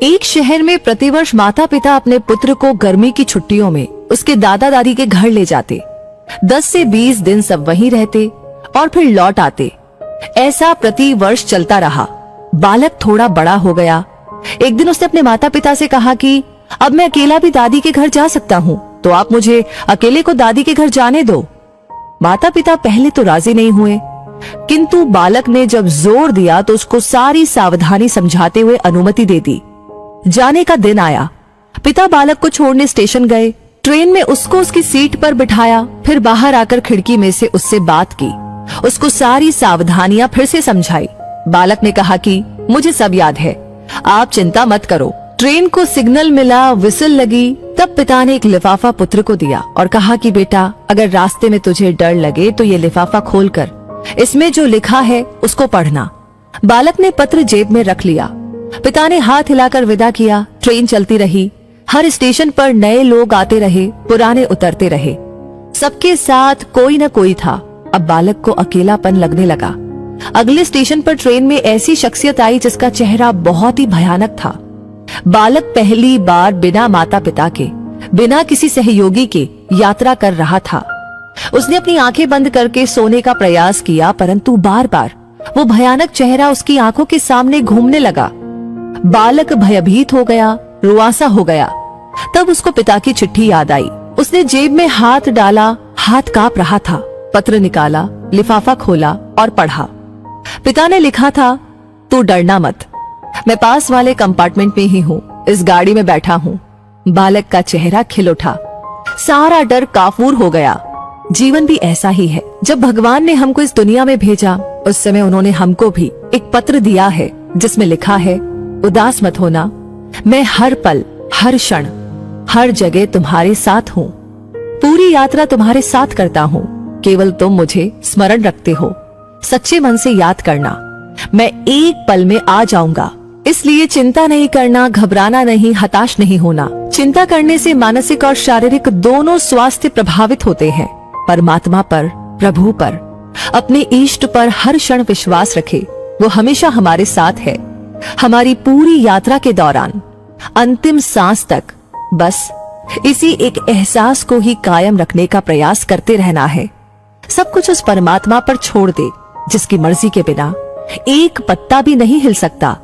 एक शहर में प्रतिवर्ष माता पिता अपने पुत्र को गर्मी की छुट्टियों में उसके दादा दादी के घर ले जाते। 10 से 20 दिन सब वहीं रहते और फिर लौट आते। ऐसा प्रति वर्ष चलता रहा। बालक थोड़ा बड़ा हो गया। एक दिन उसने अपने माता पिता से कहा कि अब मैं अकेला भी दादी के घर जा सकता हूँ, तो आप मुझे अकेले को दादी के घर जाने दो। माता पिता पहले तो राजी नहीं हुए, किंतु बालक ने जब जोर दिया तो उसको सारी सावधानी समझाते हुए अनुमति दे दी। जाने का दिन आया। पिता बालक को छोड़ने स्टेशन गए। ट्रेन में उसको उसकी सीट पर बिठाया, फिर बाहर आकर खिड़की में से उससे बात की, उसको सारी सावधानियां फिर से समझाई। बालक ने कहा कि मुझे सब याद है, आप चिंता मत करो। ट्रेन को सिग्नल मिला, विसिल लगी, तब पिता ने एक लिफाफा पुत्र को दिया और कहा कि बेटा, अगर रास्ते में तुझे डर लगे तो ये लिफाफा खोलकर इसमें जो लिखा है उसको पढ़ना। बालक ने पत्र जेब में रख लिया। पिता ने हाथ हिलाकर विदा किया। ट्रेन चलती रही। हर स्टेशन पर नए लोग आते रहे, पुराने उतरते रहे। सबके साथ कोई न कोई था। अब बालक को अकेलापन लगने लगा। अगले स्टेशन पर ट्रेन में ऐसी शख्सियत आई जिसका चेहरा बहुत ही भयानक था। बालक पहली बार बिना माता पिता के, बिना किसी सहयोगी के यात्रा कर रहा था। उसने अपनी आंखें बंद करके सोने का प्रयास किया, परंतु बार बार वो भयानक चेहरा उसकी आंखों के सामने घूमने लगा। बालक भयभीत हो गया, रुआंसा हो गया। तब उसको पिता की चिट्ठी याद आई। उसने जेब में हाथ डाला, हाथ कांप रहा था। पत्र निकाला, लिफाफा खोला और पढ़ा। पिता ने लिखा था, तू डरना मत, मैं पास वाले कंपार्टमेंट में ही हूँ, इस गाड़ी में बैठा हूँ। बालक का चेहरा खिल उठा। सारा डर काफूर हो गया। जीवन भी ऐसा ही है। जब भगवान ने हमको इस दुनिया में भेजा, उस समय उन्होंने हमको भी एक पत्र दिया है जिसमें लिखा है, उदास मत होना, मैं हर पल, हर क्षण, हर जगह तुम्हारे साथ हूँ। पूरी यात्रा तुम्हारे साथ करता हूँ, केवल तुम मुझे स्मरण रखते हो। सच्चे मन से याद करना, मैं एक पल में आ जाऊंगा। इसलिए चिंता नहीं करना, घबराना नहीं, हताश नहीं होना। चिंता करने से मानसिक और शारीरिक दोनों स्वास्थ्य प्रभावित होते हैं। परमात्मा पर, प्रभु पर, अपने इष्ट पर हर क्षण विश्वास रखे, वो हमेशा हमारे साथ है। हमारी पूरी यात्रा के दौरान, अंतिम सांस तक बस इसी एक एहसास को ही कायम रखने का प्रयास करते रहना है। सब कुछ उस परमात्मा पर छोड़ दे जिसकी मर्जी के बिना एक पत्ता भी नहीं हिल सकता।